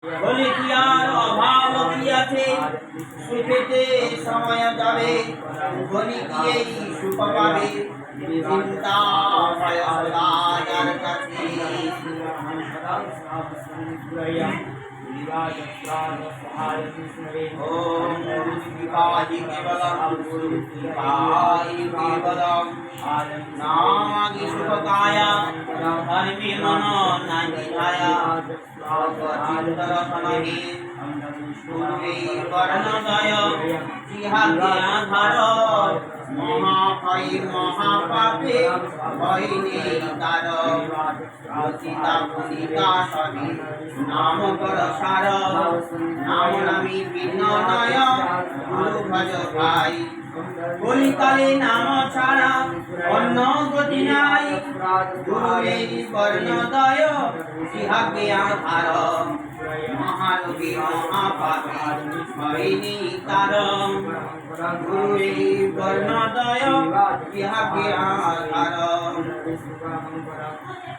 বলে কি আর অভাব কি আছে, সুখেতে সময় যাবে, বলি কি এই সুখ পাবে, চিন্তা ভয় সদা যার কাছে। ओम गुरु कृपाहि केवलम गुरु कृपाहि केवलम नामागि सुखकाया धर्मे मन नाहि धाया चित्तरसनहि गुरुवे वर्णदय जिहाते आधार महापाई महापापे भयने तार अचिता पुनिता सभी नाम कर सार नाम नामी विनय गुरु भज भाई কলিকালে নাম ছাড়া অন্য গতি নাই গুরুর বর্ণদয় সিহাকে আধার মহালোকে মহাপাপী হয়নি তার গুরুর বর্ণদয় সিহাকে আধার।